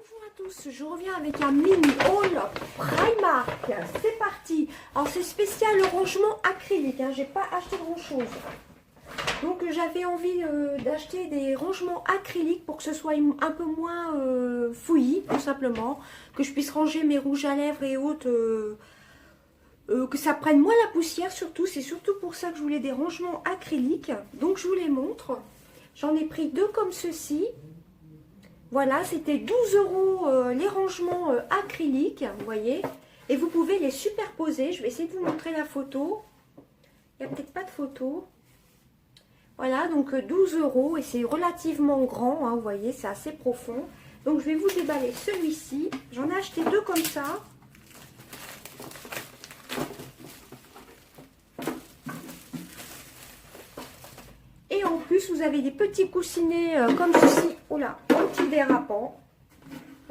Bonjour à tous, je reviens avec un mini haul Primark. C'est parti. Alors c'est spécial le rangement acrylique, hein. J'ai pas acheté grand chose. Donc j'avais envie d'acheter des rangements acryliques pour que ce soit un peu moins fouillis, tout simplement. Que je puisse ranger mes rouges à lèvres et autres, que ça prenne moins la poussière surtout. C'est surtout pour ça que je voulais des rangements acryliques. Donc je vous les montre. J'en ai pris deux comme ceci. Voilà, c'était 12 € les rangements acryliques, vous voyez. Et vous pouvez les superposer. Je vais essayer de vous montrer la photo. Il n'y a peut-être pas de photo. Voilà, donc 12 € et c'est relativement grand, hein, vous voyez, c'est assez profond. Donc je vais vous déballer celui-ci. J'en ai acheté deux comme ça. Et en plus, vous avez des petits coussinets comme ceci. Oh là, anti-dérapant.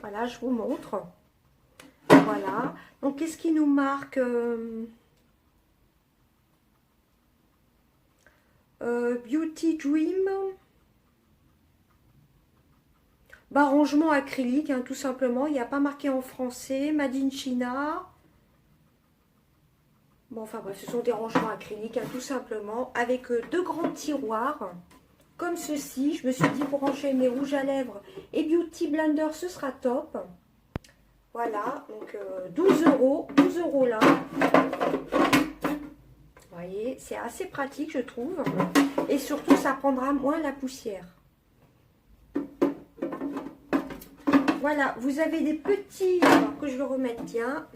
Voilà, je vous montre. Voilà. Donc, qu'est-ce qui nous marque Beauty Dream. Bah, rangement acrylique, hein, tout simplement. Il n'y a pas marqué en français. Made in China. Bon, enfin bref, ce sont des rangements acryliques, hein, tout simplement. Avec deux grands tiroirs. Comme ceci. Je me suis dit, pour ranger mes rouges à lèvres et Beauty Blender, ce sera top. Voilà, donc 12 €, 12 € là. Vous voyez, c'est assez pratique, je trouve. Et surtout, ça prendra moins la poussière. Voilà, vous avez des petits... Alors que je le remette bien.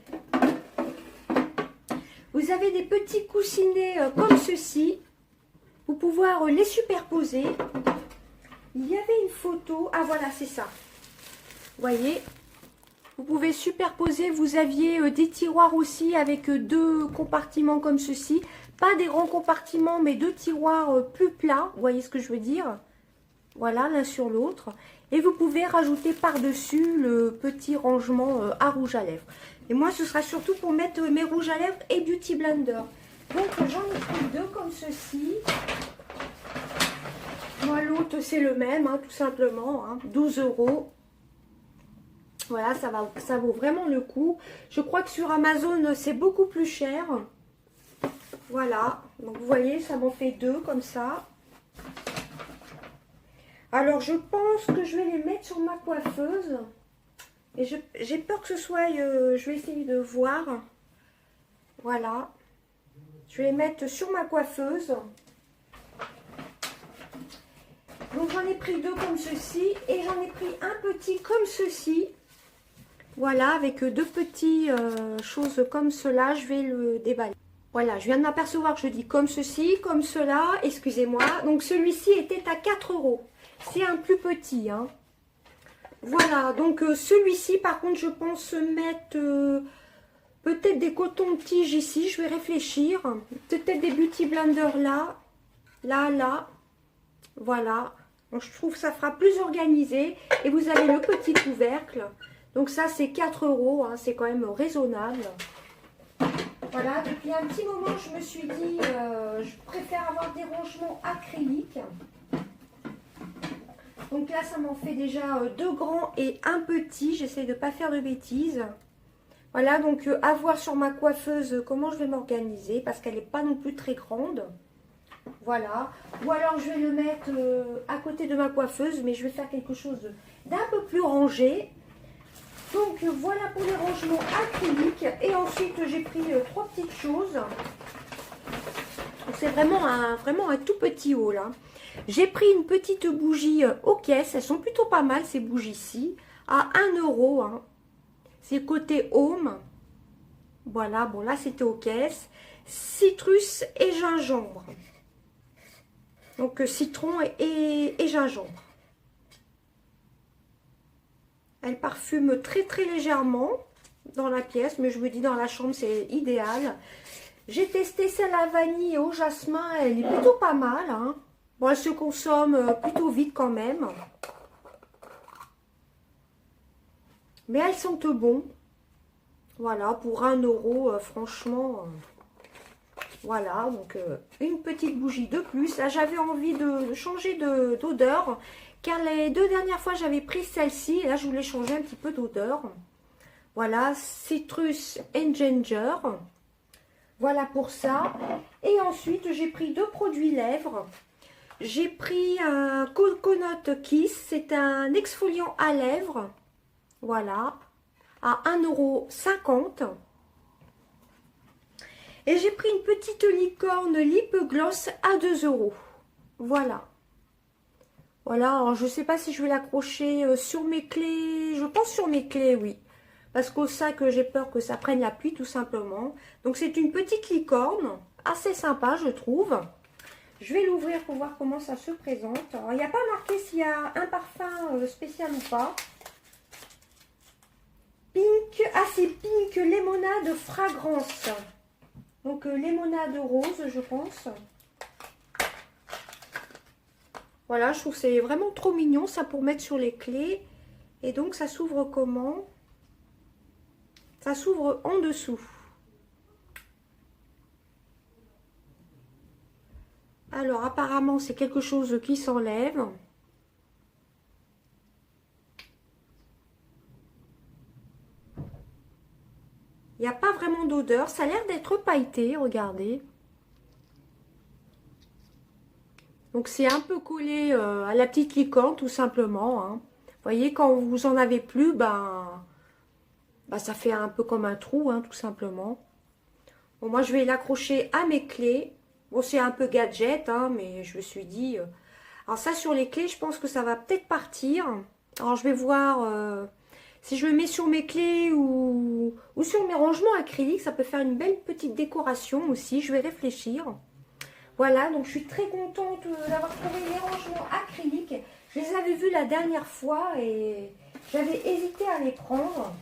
Vous avez des petits coussinets comme ceci. Vous pouvez les superposer. Il y avait une photo. Ah, voilà, c'est ça. Vous voyez, vous pouvez superposer. Vous aviez des tiroirs aussi avec deux compartiments comme ceci. Pas des grands compartiments, mais deux tiroirs plus plats. Vous voyez ce que je veux dire? Voilà, l'un sur l'autre. Et vous pouvez rajouter par-dessus le petit rangement à rouge à lèvres. Et moi, ce sera surtout pour mettre mes rouges à lèvres et Beauty Blender. Donc, j'en ai pris deux comme ceci. Moi, l'autre, c'est le même, hein, tout simplement. Hein, 12 €. Voilà, ça vaut vraiment le coup. Je crois que sur Amazon, c'est beaucoup plus cher. Voilà. Donc, vous voyez, ça m'en fait deux comme ça. Alors, je pense que je vais les mettre sur ma coiffeuse. Et j'ai peur que ce soit... je vais essayer de voir. Voilà. Je vais les mettre sur ma coiffeuse. Donc, j'en ai pris deux comme ceci. Et j'en ai pris un petit comme ceci. Voilà, avec deux petits choses comme cela. Je vais le déballer. Voilà, je viens de m'apercevoir que je dis comme ceci, comme cela. Excusez-moi. Donc, celui-ci était à 4 €. C'est un plus petit, hein. Voilà, donc celui-ci, par contre, je pense mettre peut-être des cotons-tiges ici. Je vais réfléchir. Peut-être des Beauty Blender là. Là. Voilà. Donc, je trouve que ça fera plus organisé. Et vous avez le petit couvercle. Donc, ça, c'est 4 €. Hein, c'est quand même raisonnable. Voilà, depuis un petit moment, je me suis dit, je préfère avoir des rangements acryliques. Donc là, ça m'en fait déjà deux grands et un petit. J'essaie de ne pas faire de bêtises. Voilà, donc à voir sur ma coiffeuse comment je vais m'organiser. Parce qu'elle n'est pas non plus très grande. Voilà. Ou alors, je vais le mettre à côté de ma coiffeuse. Mais je vais faire quelque chose d'un peu plus rangé. Donc voilà pour les rangements acryliques. Et ensuite, j'ai pris trois petites choses. C'est vraiment un tout petit haul, là. J'ai pris une petite bougie aux caisses. Elles sont plutôt pas mal, ces bougies-ci. À 1 €. Hein. C'est côté home. Voilà, bon là, c'était aux caisses. Citrus et gingembre. Donc, citron et gingembre. Elle parfume très, très légèrement dans la pièce. Mais je me dis, dans la chambre, c'est idéal. J'ai testé celle à vanille et au jasmin. Elle est plutôt pas mal, hein. Bon, elle se consomme plutôt vite quand même. Mais elles sentent bon. Voilà, pour 1 €, franchement, Voilà, donc une petite bougie de plus. Là, j'avais envie de changer d'odeur, car les 2 dernières fois, j'avais pris celle-ci. Et là, je voulais changer un petit peu d'odeur. Voilà, Citrus and Ginger. Voilà pour ça. Et ensuite, j'ai pris 2 produits lèvres. J'ai pris un Coconut Kiss. C'est un exfoliant à lèvres. Voilà, à 1,50 €. Et j'ai pris une petite licorne lip gloss à 2 €. Voilà. Voilà, alors je ne sais pas si je vais l'accrocher sur mes clés. Je pense sur mes clés, oui. Parce qu'au sac, j'ai peur que ça prenne la pluie, tout simplement. Donc, c'est une petite licorne. Assez sympa, je trouve. Je vais l'ouvrir pour voir comment ça se présente. Alors, il n'y a pas marqué s'il y a un parfum spécial ou pas. Pink. Ah, c'est Pink Lémonade Fragrance. Donc, lémonade rose, je pense. Voilà, je trouve que c'est vraiment trop mignon, ça, pour mettre sur les clés. Et donc, ça s'ouvre comment? Ça s'ouvre en dessous. Alors, apparemment, c'est quelque chose qui s'enlève. Il n'y a pas vraiment d'odeur. Ça a l'air d'être pailleté, regardez. Donc, c'est un peu collé à la petite licorne, tout simplement. Hein. Vous voyez, quand vous en avez plus, ça fait un peu comme un trou, hein, tout simplement. Bon, moi, je vais l'accrocher à mes clés. Bon, c'est un peu gadget, hein, mais je me suis dit... Alors ça, sur les clés, je pense que ça va peut-être partir. Alors, je vais voir si je le mets sur mes clés ou sur mes rangements acryliques. Ça peut faire une belle petite décoration aussi. Je vais réfléchir. Voilà, donc je suis très contente d'avoir trouvé les rangements acryliques. Je les avais vus la dernière fois et j'avais hésité à les prendre.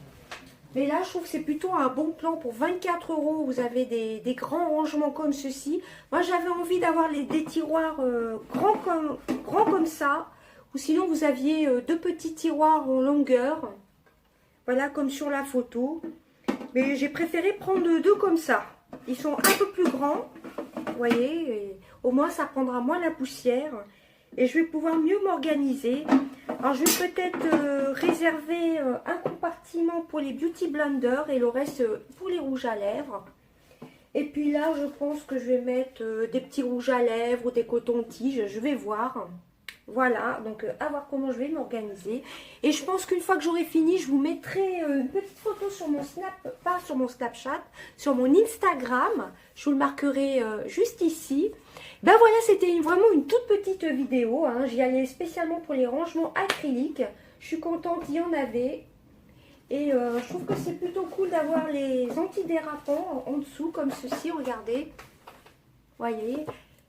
Mais là, je trouve que c'est plutôt un bon plan pour 24 €. Vous avez des grands rangements comme ceci. Moi, j'avais envie d'avoir des tiroirs grands comme ça. Ou sinon, vous aviez 2 petits tiroirs en longueur. Voilà, comme sur la photo. Mais j'ai préféré prendre 2 comme ça. Ils sont un peu plus grands. Vous voyez, et au moins, ça prendra moins la poussière. Et je vais pouvoir mieux m'organiser. Alors, je vais peut-être réserver un compartiment pour les Beauty Blender et le reste pour les rouges à lèvres. Et puis là, je pense que je vais mettre des petits rouges à lèvres ou des cotons-tiges. Je vais voir. Voilà, donc à voir comment je vais m'organiser. Et je pense qu'une fois que j'aurai fini, je vous mettrai une petite photo sur mon pas sur mon Snapchat, sur mon Instagram. Je vous le marquerai juste ici. Ben voilà, c'était vraiment une toute petite vidéo. Hein. J'y allais spécialement pour les rangements acryliques. Je suis contente, il y en avait. Et je trouve que c'est plutôt cool d'avoir les antidérapants en dessous, comme ceci, regardez. Voyez.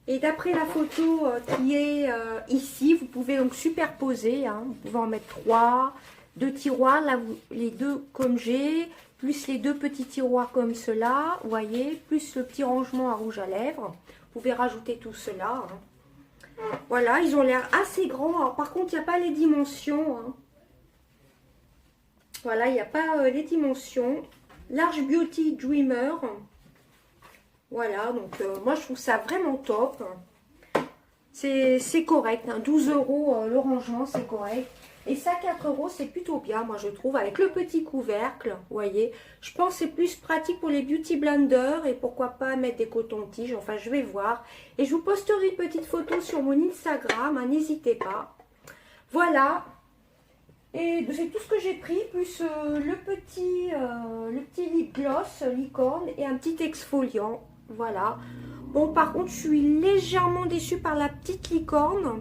Et d'après la photo qui est ici, vous pouvez donc superposer. Hein. Vous pouvez en mettre 3, 2 tiroirs, là, les 2 comme j'ai, plus les 2 petits tiroirs comme cela, vous voyez, plus le petit rangement à rouge à lèvres. Vous pouvez rajouter tout cela. Hein. Voilà, ils ont l'air assez grands. Alors, par contre, il n'y a pas les dimensions. Hein. Voilà, il n'y a pas les dimensions. Large Beauty Dreamer. Voilà, donc moi, je trouve ça vraiment top. C'est correct. Hein. 12 € le rangement, c'est correct. Et ça, 4 €, c'est plutôt bien, moi, je trouve. Avec le petit couvercle, vous voyez. Je pense que c'est plus pratique pour les Beauty Blender. Et pourquoi pas mettre des cotons-tiges. Enfin, je vais voir. Et je vous posterai une petite photo sur mon Instagram. Hein, n'hésitez pas. Voilà. Et c'est tout ce que j'ai pris. Plus le petit lip gloss, licorne. Et un petit exfoliant. Voilà. Bon, par contre, je suis légèrement déçue par la petite licorne.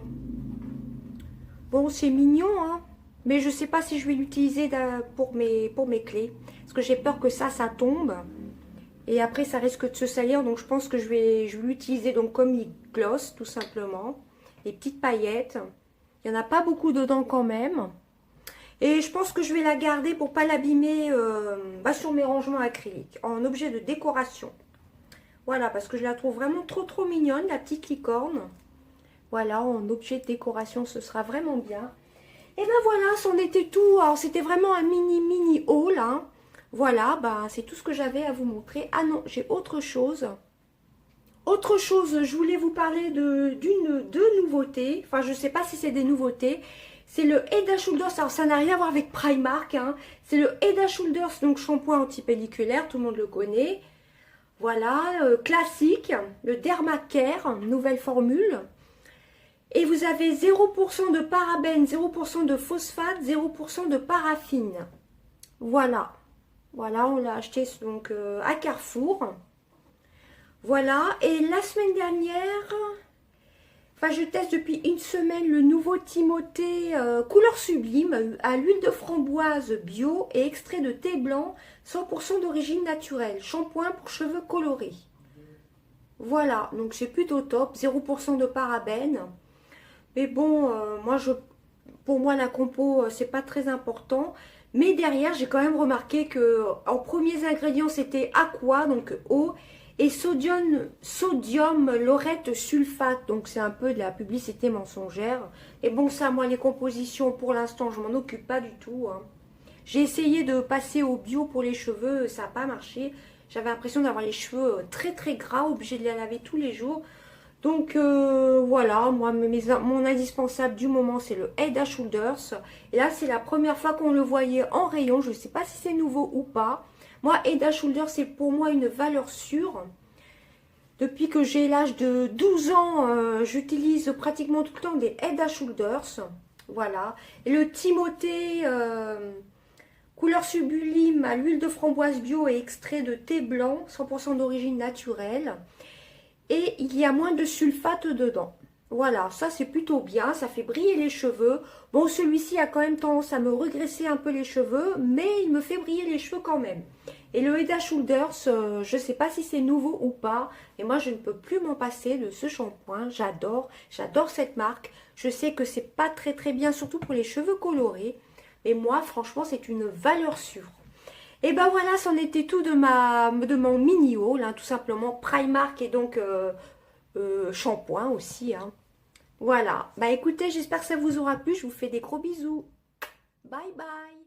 Bon, c'est mignon, hein. Mais je ne sais pas si je vais l'utiliser pour mes clés. Parce que j'ai peur que ça tombe. Et après, ça risque de se salir. Donc, je pense que je vais l'utiliser donc comme lip gloss, tout simplement. Les petites paillettes. Il n'y en a pas beaucoup dedans quand même. Et je pense que je vais la garder pour ne pas l'abîmer sur mes rangements acryliques. En objet de décoration. Voilà, parce que je la trouve vraiment trop mignonne, la petite licorne. Voilà, en objet de décoration, ce sera vraiment bien. Et ben voilà, c'en était tout. Alors, c'était vraiment un mini haul. Hein. Voilà, c'est tout ce que j'avais à vous montrer. Ah non, j'ai autre chose. Autre chose, je voulais vous parler de deux nouveautés. Enfin, je ne sais pas si c'est des nouveautés. C'est le Head & Shoulders. Alors, ça n'a rien à voir avec Primark, hein. C'est le Head & Shoulders, donc shampoing antipelliculaire, tout le monde le connaît. Voilà, classique, le Dermacare, nouvelle formule. Et vous avez 0% de parabènes, 0% de phosphate, 0% de paraffine. Voilà. Voilà, on l'a acheté donc à Carrefour. Voilà, et la semaine dernière, enfin je teste depuis une semaine le nouveau Timothée couleur sublime à l'huile de framboise bio et extrait de thé blanc 100% d'origine naturelle. Shampoing pour cheveux colorés. Voilà, donc c'est plutôt top, 0% de parabènes. Mais bon, pour moi la compo c'est pas très important. Mais derrière j'ai quand même remarqué que en premiers ingrédients c'était aqua, donc eau. Et sodium laurette sulfate, donc c'est un peu de la publicité mensongère. Et bon, ça, moi, les compositions, pour l'instant, je m'en occupe pas du tout, hein. J'ai essayé de passer au bio pour les cheveux, ça n'a pas marché. J'avais l'impression d'avoir les cheveux très très gras, obligée de les laver tous les jours. Donc voilà, moi, mon indispensable du moment, c'est le Head & Shoulders. Et là, c'est la première fois qu'on le voyait en rayon. Je ne sais pas si c'est nouveau ou pas. Moi, Head & Shoulders, c'est pour moi une valeur sûre. Depuis que j'ai l'âge de 12 ans, j'utilise pratiquement tout le temps des Head & Shoulders. Voilà. Et le Timothée couleur sublime à l'huile de framboise bio et extrait de thé blanc, 100% d'origine naturelle. Et il y a moins de sulfate dedans. Voilà, ça c'est plutôt bien, ça fait briller les cheveux. Bon, celui-ci a quand même tendance à me regresser un peu les cheveux, mais il me fait briller les cheveux quand même. Et le Head & Shoulders, je ne sais pas si c'est nouveau ou pas, mais moi je ne peux plus m'en passer de ce shampoing. J'adore cette marque. Je sais que c'est pas très très bien, surtout pour les cheveux colorés. Mais moi, franchement, c'est une valeur sûre. Et ben voilà, c'en était tout de mon mini haul, hein, tout simplement. Primark et donc shampoing aussi, hein. Voilà, bah écoutez, j'espère que ça vous aura plu, je vous fais des gros bisous. Bye bye.